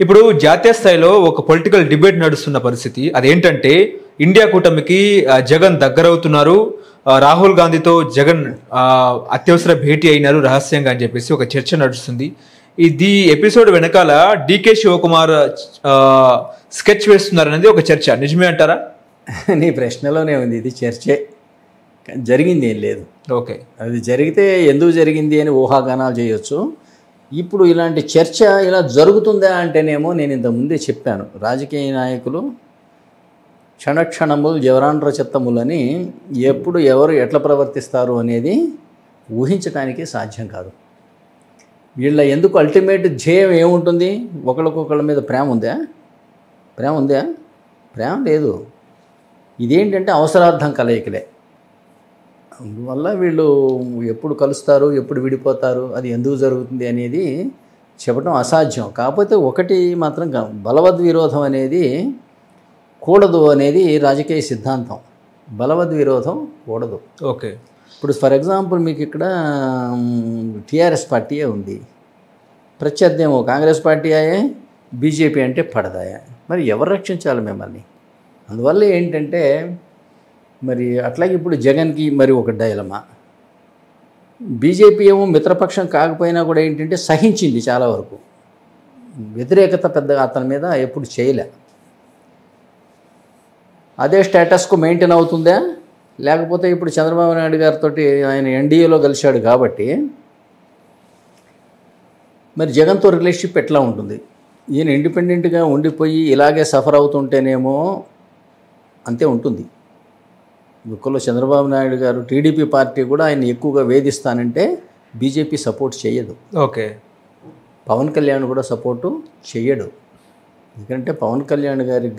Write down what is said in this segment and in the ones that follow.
ఇప్పుడు జాతీయ స్థాయిలో ఒక పొలిటికల్ డిబేట్ నడుస్తున్న పరిస్థితి అదేంటంటే ఇండియా కూటమికి జగన్ దగ్గరవుతున్నారు, రాహుల్ గాంధీతో జగన్ అత్యవసర భేటీ అయినారు రహస్యంగా అని చెప్పేసి ఒక చర్చ నడుస్తుంది. ఇది ఎపిసోడ్ వెనకాల డికే శివకుమార్ స్కెచ్ వేస్తున్నారు అనేది ఒక చర్చ, నిజమే అంటారా? నీ ప్రశ్నలోనే ఉంది, ఇది చర్చే, జరిగింది ఏం లేదు. ఓకే, అది జరిగితే ఎందుకు జరిగింది అని ఊహాగానాలు చేయొచ్చు. ఇప్పుడు ఇలాంటి చర్చ ఇలా జరుగుతుందా అంటేనేమో నేను ఇంతకుముందే చెప్పాను, రాజకీయ నాయకులు క్షణక్షణములు జవరాండ్ర చిత్తములని ఎప్పుడు ఎవరు ఎట్లా ప్రవర్తిస్తారు అనేది ఊహించడానికి సాధ్యం కాదు. వీళ్ళ ఎందుకు అల్టిమేట్ ధ్యేయం ఏముంటుంది? ఒకళ్ళకొకళ్ళ మీద ప్రేమ ఉందా? ప్రేమ లేదు. ఇదేంటంటే అవసరార్థం కలయికలే. అందువల్ల వీళ్ళు ఎప్పుడు కలుస్తారు, ఎప్పుడు విడిపోతారు, అది ఎందుకు జరుగుతుంది అనేది చెప్పడం అసాధ్యం. కాకపోతే ఒకటి మాత్రం బలవద్విరోధం అనేది కూడదు అనేది రాజకీయ సిద్ధాంతం. బలవద్విరోధం కూడదు. ఓకే, ఇప్పుడు ఫర్ ఎగ్జాంపుల్ మీకు ఇక్కడ టీఆర్ఎస్ పార్టీయే ఉంది, ప్రత్యర్థేమో కాంగ్రెస్ పార్టీ ఆయే, బీజేపీ అంటే పడదాయా. మరి ఎవరు రక్షించాలి మిమ్మల్ని? అందువల్ల ఏంటంటే మరి అట్లాగే ఇప్పుడు జగన్కి మరి ఒక డైలమా. బీజేపీ ఏమో మిత్రపక్షం కాకపోయినా కూడా ఏంటంటే సహించింది చాలా వరకు, వ్యతిరేకత పెద్దగా అతని మీద ఎప్పుడు చేయలే. అదే స్టేటస్కు మెయింటైన్ అవుతుందా? లేకపోతే ఇప్పుడు చంద్రబాబు నాయుడు గారితో ఆయన ఎన్డీఏలో కలిశాడు కాబట్టి మరి జగన్తో రిలేషన్షిప్ ఎట్లా ఉంటుంది? ఈయన ఇండిపెండెంట్గా ఉండిపోయి ఇలాగే సఫర్ అవుతుంటేనేమో అంతే ఉంటుంది. దుఃఖంలో చంద్రబాబు నాయుడు గారు టీడీపీ పార్టీ కూడా ఆయన ఎక్కువగా వేధిస్తానంటే బీజేపీ సపోర్ట్ చేయదు. ఓకే, పవన్ కళ్యాణ్ కూడా సపోర్టు చేయడు. ఎందుకంటే పవన్ కళ్యాణ్ గారికి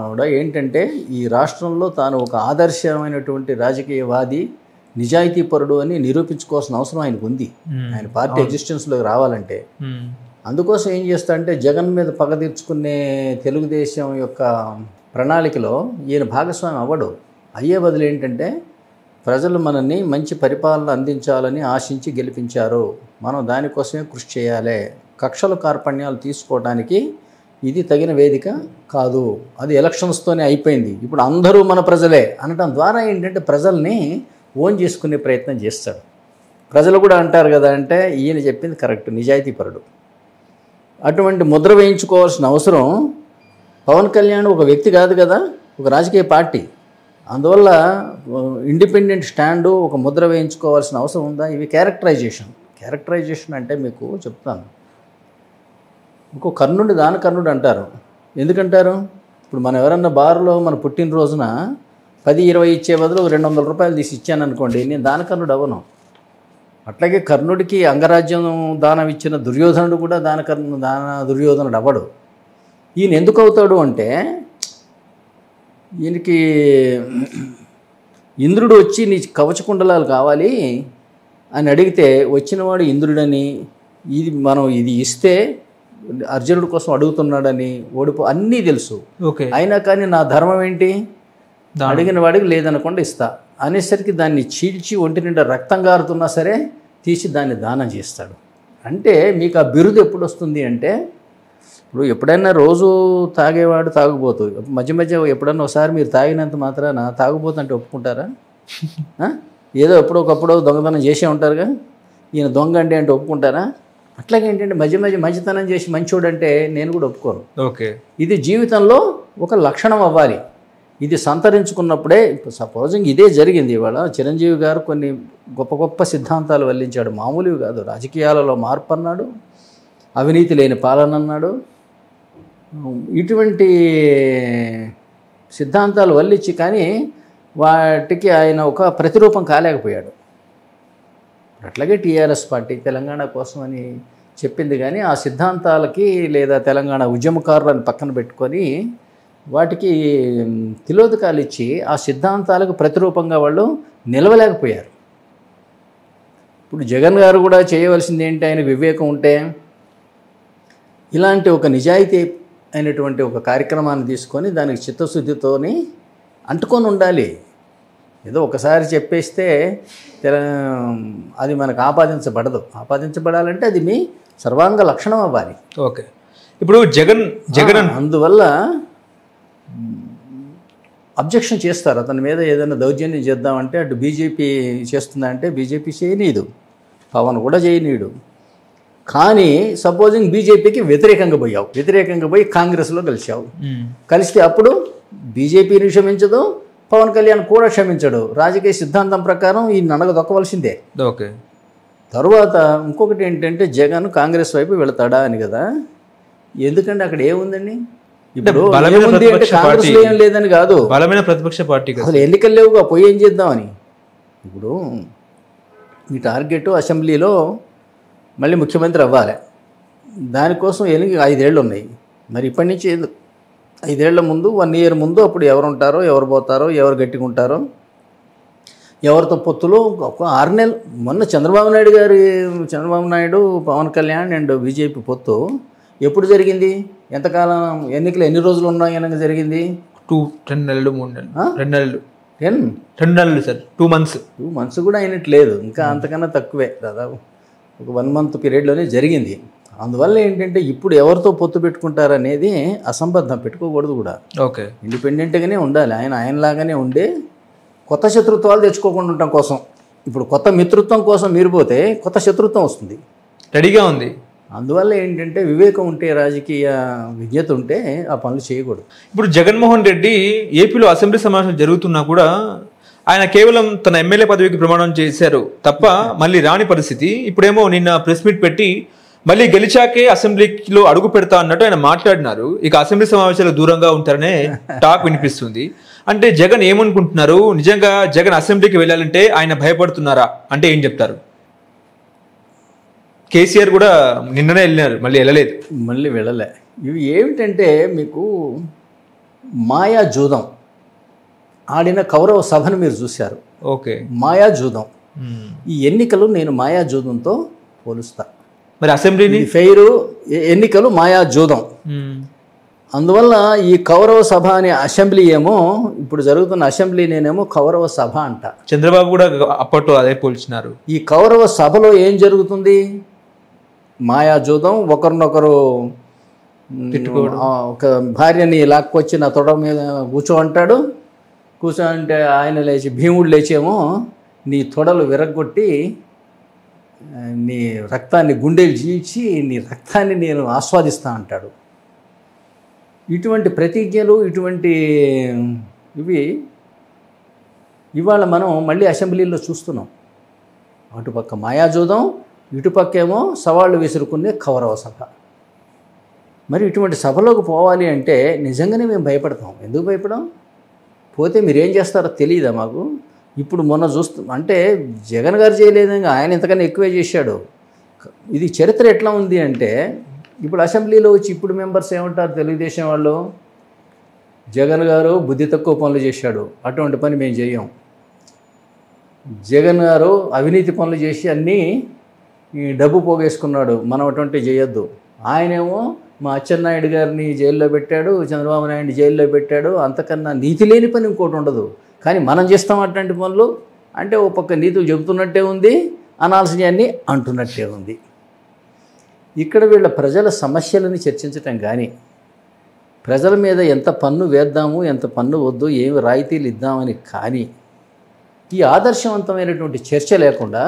కూడా ఏంటంటే ఈ రాష్ట్రంలో తాను ఒక ఆదర్శమైనటువంటి రాజకీయవాది, నిజాయితీపరుడు అని నిరూపించుకోవాల్సిన అవసరం ఆయనకు ఉంది, ఆయన పార్టీ ఎగ్జిస్టెన్స్లోకి రావాలంటే. అందుకోసం ఏం చేస్తాడంటే జగన్ మీద పగ తీర్చుకునే తెలుగుదేశం యొక్క ప్రణాళికలో ఈయన భాగస్వామి అవ్వడు. అయ్యే బదులు ఏంటంటే ప్రజలు మనల్ని మంచి పరిపాలన అందించాలని ఆశించి గెలిపించారు, మనం దానికోసమే కృషి చేయాలి, కక్షలు కార్పణ్యాలు తీసుకోవడానికి ఇది తగిన వేదిక కాదు, అది ఎలక్షన్స్తోనే అయిపోయింది, ఇప్పుడు అందరూ మన ప్రజలే అనడం ద్వారా ఏంటంటే ప్రజల్ని ఓన్ చేసుకునే ప్రయత్నం చేస్తాడు. ప్రజలు కూడా అంటారు కదా, అంటే ఈయన చెప్పింది కరెక్ట్, నిజాయితీపరుడు. అటువంటి ముద్ర వేయించుకోవాల్సిన అవసరం పవన్ కళ్యాణ్ ఒక వ్యక్తి కాదు కదా, ఒక రాజకీయ పార్టీ. అందువల్ల ఇండిపెండెంట్ స్టాండు ఒక ముద్ర వేయించుకోవాల్సిన అవసరం ఉందా? ఇవి క్యారెక్టరైజేషన్ అంటే మీకు చెప్తాను. ఇంకో కర్ణుడి దాన కర్ణుడు అంటారు. ఎందుకంటారు? ఇప్పుడు మనం ఎవరన్నా బార్లో మన పుట్టినరోజున 10-20 ఇచ్చే బదులు 200 రూపాయలు తీసి ఇచ్చాను అనుకోండి, నేను దానకర్ణుడు అవ్వను. అట్లాగే కర్ణుడికి అంగరాజ్యం దానం ఇచ్చిన దుర్యోధనుడు కూడా దుర్యోధనుడు అవ్వడు. ఈయన ఎందుకు అవుతాడు అంటే ఈయనకి ఇంద్రుడు వచ్చి నీ కవచకుండలాలు కావాలి అని అడిగితే వచ్చినవాడు ఇంద్రుడని, ఇది ఇస్తే అర్జునుడి కోసం అడుగుతున్నాడని అన్నీ తెలుసు. అయినా కానీ నా ధర్మం ఏంటి, అడిగిన వాడికి లేదనకుండా ఇస్తా అనేసరికి దాన్ని చీల్చి ఒంటి నిండా రక్తం గారుతున్నా సరే తీసి దాన్ని దానం చేస్తాడు. అంటే మీకు ఆ బిరుదు ఎప్పుడు వస్తుంది అంటే, ఇప్పుడు ఎప్పుడైనా రోజు తాగేవాడు తాగుబోతు, మధ్య ఎప్పుడన్నా ఒకసారి మీరు తాగినంత మాత్రాన తాగుబోతు అంటే ఒప్పుకుంటారా? ఏదో ఎప్పుడొకప్పుడు దొంగతనం చేసే ఉంటారుగా, ఈయన దొంగ అంటే ఒప్పుకుంటారా? అట్లాగే ఏంటంటే మంచితనం చేసి మంచోడు అంటే నేను కూడా ఒప్పుకోను. ఓకే, ఇది జీవితంలో ఒక లక్షణం అవ్వాలి. ఇది సంతరించుకున్నప్పుడే, సపోజింగ్ ఇదే జరిగింది. ఇవాళ చిరంజీవి గారు కొన్ని గొప్ప సిద్ధాంతాలు వల్లించాడు, మామూలువి కాదు. రాజకీయాలలో మార్పు అన్నాడు, అవినీతి లేని పాలన అన్నాడు. ఇటువంటి సిద్ధాంతాలు వల్లించి కానీ వాటికి ఆయన ఒక ప్రతిరూపం కాలేకపోయాడు. అట్లాగే టీఆర్ఎస్ పార్టీ తెలంగాణ కోసం అని చెప్పింది కానీ ఆ సిద్ధాంతాలకి లేదా తెలంగాణ ఉద్యమకారులను పక్కన పెట్టుకొని వాటికి తిలోదకాలు ఇచ్చి ఆ సిద్ధాంతాలకు ప్రతిరూపంగా వాళ్ళు నిలవలేకపోయారు. ఇప్పుడు జగన్ గారు కూడా చేయవలసింది ఏంటి? ఆయనకు వివేకం ఉంటే ఇలాంటి ఒక నిజాయితీ అయినటువంటి ఒక కార్యక్రమాన్ని తీసుకొని దానికి చిత్తశుద్ధితోని అంటుకొని ఉండాలి. ఏదో ఒకసారి చెప్పేస్తే అది మనకు ఆపాదించబడదు. ఆపాదించబడాలంటే అది మీ సర్వాంగ లక్షణం అవ్వాలి. ఓకే, ఇప్పుడు జగన్ అందువల్ల అబ్జెక్షన్ చేస్తారు. అతని మీద ఏదైనా దౌర్జన్యం చేద్దామంటే అటు బీజేపీ చేస్తుందంటే బీజేపీ చేయనీయదు, పవన్ కూడా చేయనీయడు. కానీ సపోజింగ్ బీజేపీకి వ్యతిరేకంగా పోయి కాంగ్రెస్లో కలిసావు, కలిస్తే అప్పుడు బీజేపీని క్షమించదు, పవన్ కళ్యాణ్ కూడా క్షమించడు. రాజకీయ సిద్ధాంతం ప్రకారం ఈ నడగ దొక్కవలసిందే. ఓకే. తర్వాత ఇంకొకటి ఏంటంటే జగన్ కాంగ్రెస్ వైపు వెళతాడా అని కదా. ఎందుకంటే అక్కడ ఏముందండి, ఇప్పుడు కాంగ్రెస్లో ఏం లేదని కాదు, బలమైన ప్రతిపక్ష పార్టీ, అసలు ఎన్నికలు లేవుగా, పోయి ఏం చేద్దామని. ఇప్పుడు మీ టార్గెట్ అసెంబ్లీలో మళ్ళీ ముఖ్యమంత్రి అవ్వాలి, దానికోసం 5 ఏళ్ళు ఉన్నాయి. మరి ఇప్పటి నుంచి 5 ఏళ్ల ముందు 1 ఇయర్ ముందు అప్పుడు ఎవరు ఉంటారో, ఎవరు పోతారో, ఎవరు గట్టిగా ఉంటారో, ఎవరితో పొత్తులో ఒక 6 నెలలు. మొన్న చంద్రబాబు నాయుడు పవన్ కళ్యాణ్ అండ్ బీజేపీ పొత్తు ఎప్పుడు జరిగింది, ఎంతకాలం, ఎన్నికలు ఎన్ని రోజులు ఉన్నాయి అనగా జరిగింది? 2 నెలలు 3 నెలలు 2 నెలలు 2 నెలలు సార్, 2 months. 2 months కూడా అయినట్లేదు, ఇంకా అంతకన్నా తక్కువే, దాదాపు ఒక 1 month పీరియడ్లోనే జరిగింది. అందువల్ల ఏంటంటే ఇప్పుడు ఎవరితో పొత్తు పెట్టుకుంటారనేది అసంబద్ధం, పెట్టుకోకూడదు కూడా. ఓకే, ఇండిపెండెంట్గానే ఉండాలి. ఆయనలాగానే ఉండే కొత్త శత్రుత్వాలు తెచ్చుకోకుండా ఉండటం కోసం, ఇప్పుడు కొత్త మిత్రత్వం కోసం మీరు పోతే కొత్త శత్రుత్వం వస్తుంది, రెడీగా ఉంది. అందువల్ల ఏంటంటే వివేకం ఉంటే, రాజకీయ విజ్ఞత ఉంటే ఆ పనులు చేయకూడదు. ఇప్పుడు జగన్మోహన్ రెడ్డి ఏపీలో అసెంబ్లీ సమావేశం జరుగుతున్నా కూడా ఆయన కేవలం తన ఎమ్మెల్యే పదవికి ప్రమాణం చేశారు తప్ప మళ్ళీ రాని పరిస్థితి. ఇప్పుడేమో నిన్న ప్రెస్ మీట్ పెట్టి మళ్ళీ గెలిచాకే అసెంబ్లీలో అడుగు పెడతా అన్నట్టు ఆయన మాట్లాడినారు. ఇక అసెంబ్లీ సమావేశాలు దూరంగా ఉంటారనే టాక్ వినిపిస్తుంది. అంటే జగన్ ఏమనుకుంటున్నారు? నిజంగా జగన్ అసెంబ్లీకి వెళ్ళాలంటే ఆయన భయపడుతున్నారా అంటే ఏం చెప్తారు? కేసీఆర్ కూడా నిన్ననే వెళ్ళినారు, మళ్ళీ వెళ్ళలే. ఇవి ఏమిటంటే మీకు మాయాజూదం ఆడిన కౌరవ సభను మీరు చూశారు. ఓకే, మాయాజూదం. ఈ ఎన్నికలు నేను మాయాజూదంతో పోలుస్తా. మరి అసెంబ్లీని ఫెయిరు, ఎన్నికలు మాయాజూదం. అందువల్ల ఈ కౌరవ సభ అనే అసెంబ్లీ ఏమో, ఇప్పుడు జరుగుతున్న అసెంబ్లీ నేనేమో కౌరవ సభ అంట. చంద్రబాబు కూడా అప్పట్లో అదే పోల్చినారు. ఈ కౌరవ సభలో ఏం జరుగుతుంది? మాయాజూదం, ఒకరినొకరు ఒక భార్యని లాక్కొచ్చి నా తొడ మీద కూర్చోంటాడు. కూర్చోంటే ఆయన లేచి, భీముడు లేచేమో నీ తొడలు విరగ్గొట్టి నీ రక్తాన్ని గుండెలు చీల్చి నీ రక్తాన్ని నేను ఆస్వాదిస్తా అంటాడు. ఇటువంటి ప్రతిజ్ఞలు, ఇటువంటి ఇవి ఇవాళ మనం మళ్ళీ అసెంబ్లీలో చూస్తున్నాం. అటుపక్క మాయాజూదం, ఇటుపక్కేమో సవాళ్ళు విసురుకునే కౌరవ సభ. మరి ఇటువంటి సభలోకి పోవాలి అంటే నిజంగానే మేము భయపడతాం. ఎందుకు భయపడం? పోతే మీరేం చేస్తారో తెలియదా మాకు? ఇప్పుడు మొన్న అంటే జగన్ గారు చేయలేదని ఆయన ఇంతకన్నా ఎక్కువే చేశాడు. ఇది చరిత్ర ఎట్లా ఉంది అంటే, ఇప్పుడు అసెంబ్లీలో వచ్చి ఇప్పుడు మెంబర్స్ ఏమంటారు తెలుగుదేశం వాళ్ళు, జగన్ గారు బుద్ధి తక్కువ పనులు చేశాడు, అటువంటి పని మేము చేయం. జగన్ గారు అవినీతి పనులు చేసి అన్నీ డబ్బు పోగేసుకున్నాడు, మనం అటువంటి చేయొద్దు. ఆయనేమో మా అచ్చెన్నాయుడు గారిని జైల్లో పెట్టాడు, చంద్రబాబు నాయుడిని జైల్లో పెట్టాడు, అంతకన్నా నీతి లేని పని ఇంకోటి ఉండదు. కానీ మనం చేస్తాం అటువంటి పనులు అంటే ఓ పక్క నీతులు చెబుతున్నట్టే ఉంది, అనాల్సినవన్నీ అంటున్నట్టే ఉంది. ఇక్కడ వీళ్ళ ప్రజల సమస్యలని చర్చించటం కానీ, ప్రజల మీద ఎంత పన్ను వేద్దాము, ఎంత పన్ను వద్దు, ఏమి రాయితీలు ఇద్దామని కానీ ఈ ఆదర్శవంతమైనటువంటి చర్చ లేకుండా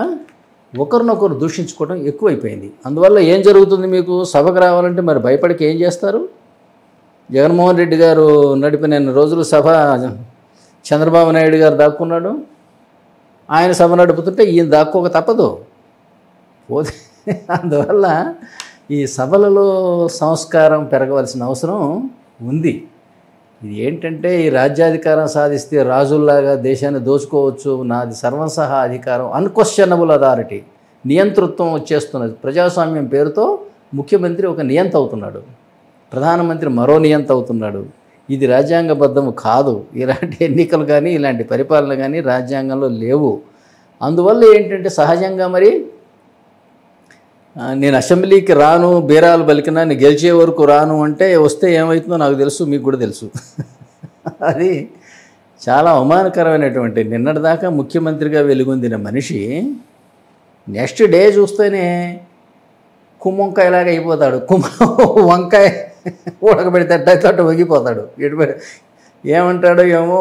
ఒకరినొకరు దూషించుకోవడం ఎక్కువైపోయింది. అందువల్ల ఏం జరుగుతుంది? మీకు సభకు రావాలంటే మరి భయపడికి ఏం చేస్తారు? జగన్మోహన్ రెడ్డి గారు నడిపిన రోజులు సభ చంద్రబాబు నాయుడు గారు దాక్కున్నాడు, ఆయన సభ నడుపుతుంటే ఈయన దాక్కోక తప్పదు పోతే. అందువల్ల ఈ సభలలో సంస్కారం పెరగవలసిన అవసరం ఉంది. ఇది ఏంటంటే ఈ రాజ్యాధికారం సాధిస్తే రాజుల్లాగా దేశాన్ని దోచుకోవచ్చు, నాది సర్వసహా అధికారం, అన్క్వశ్చనబుల్ అథారిటీ, నియంతృత్వం వచ్చేస్తున్నది. ప్రజాస్వామ్యం పేరుతో ముఖ్యమంత్రి ఒక నియంత అవుతున్నాడు, ప్రధానమంత్రి మరో నియంత అవుతున్నాడు. ఇది రాజ్యాంగబద్ధము కాదు. ఇలాంటి ఎన్నికలు కానీ ఇలాంటి పరిపాలన కానీ రాజ్యాంగంలో లేవు. అందువల్ల ఏంటంటే సహజంగా మరి నేను అసెంబ్లీకి రాను, బేరాలు పలికినా నేను గెలిచే వరకు రాను అంటే వస్తే ఏమవుతుందో నాకు తెలుసు, మీకు కూడా తెలుసు. అది చాలా అవమానకరమైనటువంటి, నిన్నటిదాకా ముఖ్యమంత్రిగా వెలుగొందిన మనిషి నెక్స్ట్ డే చూస్తేనే కుమ్మంకాయలాగా అయిపోతాడు. వంకాయ ఉడకబెడితే అట్ట వగిపోతాడు. ఏమంటాడో ఏమో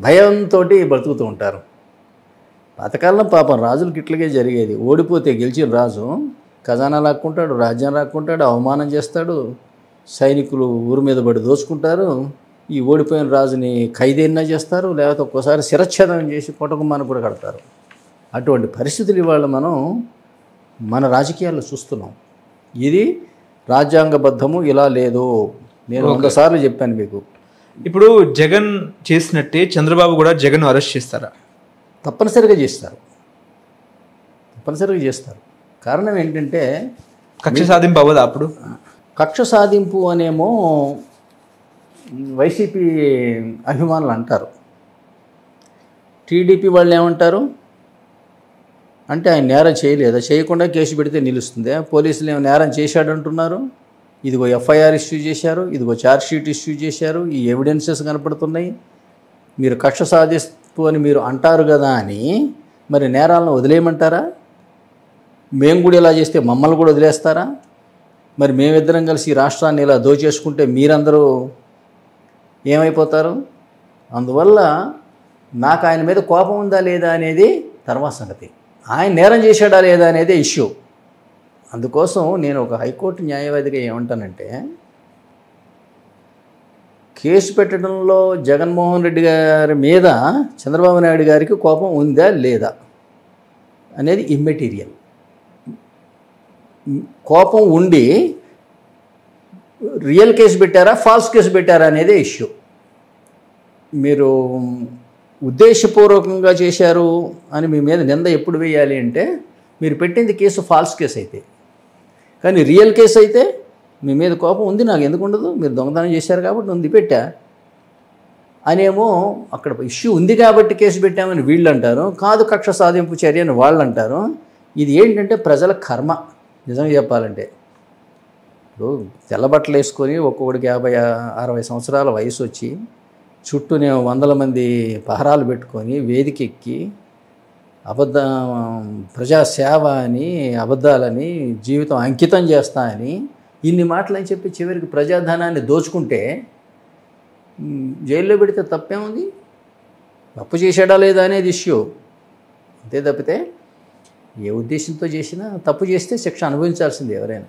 భయంతో బ్రతుకుతూ ఉంటారు. పాతకాలం పాపం రాజులకి ఇట్లాగే జరిగేది. ఓడిపోతే గెలిచిన రాజు ఖజానా లాక్కుంటాడు, రాజ్యం లాక్కుంటాడు, అవమానం చేస్తాడు, సైనికులు ఊరి మీద పడి దోచుకుంటారు, ఈ ఓడిపోయిన రాజుని ఖైదీనా చేస్తారు, లేకపోతే ఒక్కోసారి శిరచ్ఛేదనం చేసి పొటకుమ్మని కూడా కడతారు. అటువంటి పరిస్థితులు ఇవాళ మనం మన రాజకీయాల్లో చూస్తున్నాం. ఇది రాజ్యాంగబద్ధము, ఇలా లేదు. నేను ఒకసారి చెప్పాను మీకు. ఇప్పుడు జగన్ చేసినట్టే చంద్రబాబు కూడా జగన్ అరెస్ట్ చేస్తారా? తప్పనిసరిగా చేస్తారు, తప్పనిసరిగా చేస్తారు. కారణం ఏంటంటే కక్ష సాధింపు అవ్వదా? అప్పుడు కక్ష సాధింపు అనేమో వైసీపీ అభిమానులు అంటారు. టీడీపీ వాళ్ళు ఏమంటారు అంటే ఆయన నేరం చేయలేదా, చేయకుండా కేసు పెడితే నిలుస్తుందా, పోలీసులు ఏమో నేరం చేశాడంటున్నారు, ఇదిగో ఎఫ్ఐఆర్ ఇష్యూ చేశారు, ఇదిగో ఛార్జ్షీట్ ఇష్యూ చేశారు, ఈ ఎవిడెన్సెస్ కనపడుతున్నాయి, మీరు కక్ష సాధిస్తూ అని మీరు అంటారు కదా అని మరి నేరాలను వదిలేయమంటారా? మేము కూడా ఇలా చేస్తే మమ్మల్ని కూడా వదిలేస్తారా? మరి మేమిద్దరం కలిసి ఈ రాష్ట్రాన్ని ఇలా దోచేసుకుంటే మీరందరూ ఏమైపోతారు? అందువల్ల నాకు ఆయన మీద కోపం ఉందా లేదా అనేది తర్వాత సంగతి, ఆయన నేరం చేశాడా లేదా అనేది ఇష్యూ. అందుకోసం నేను ఒక హైకోర్టు న్యాయవాదిగా ఏమంటానంటే, కేసు పెట్టడంలో జగన్మోహన్ రెడ్డి గారి మీద చంద్రబాబు నాయుడు గారికి కోపం ఉందా లేదా అనేది ఇమ్మెటీరియల్. కోపం ఉండి రియల్ కేసు పెట్టారా, ఫాల్స్ కేసు పెట్టారా అనేదే ఇష్యూ. మీరు ఉద్దేశపూర్వకంగా చేశారు అని మీ మీద నింద ఎప్పుడు వేయాలి అంటే, మీరు పెట్టింది కేసు ఫాల్స్ కేసు అయితే. కానీ రియల్ కేసు అయితే మీ మీద కోపం ఉంది, నాకు ఎందుకు ఉండదు, మీరు దొంగతనం చేశారు కాబట్టి ఉంది పెట్టా అనేమో అక్కడ ఇష్యూ ఉంది కాబట్టి కేసు పెట్టామని వీళ్ళు అంటారు, కాదు కక్ష సాధింపు చర్య అని వాళ్ళు అంటారు. ఇది ఏంటంటే ప్రజల కర్మ. నిజంగా చెప్పాలంటే ఇప్పుడు తెల్లబట్టలు వేసుకొని ఒక్కొక్కడికి 50-60 సంవత్సరాల వయసు వచ్చి చుట్టూనే 100 మంది పహరాలు పెట్టుకొని వేదికెక్కి ప్రజాసేవ అని అబద్ధాలని జీవితం అంకితం చేస్తా అని ఇన్ని మాటలని చెప్పి చివరికి ప్రజాధనాన్ని దోచుకుంటే జైల్లో పెడితే తప్పేముంది? తప్పు చేశాడా లేదా అనేది ఇష్యూ. అంతే తప్పితే ఏ ఉద్దేశంతో చేసినా తప్పు చేస్తే శిక్ష అనుభవించాల్సింది ఎవరైనా.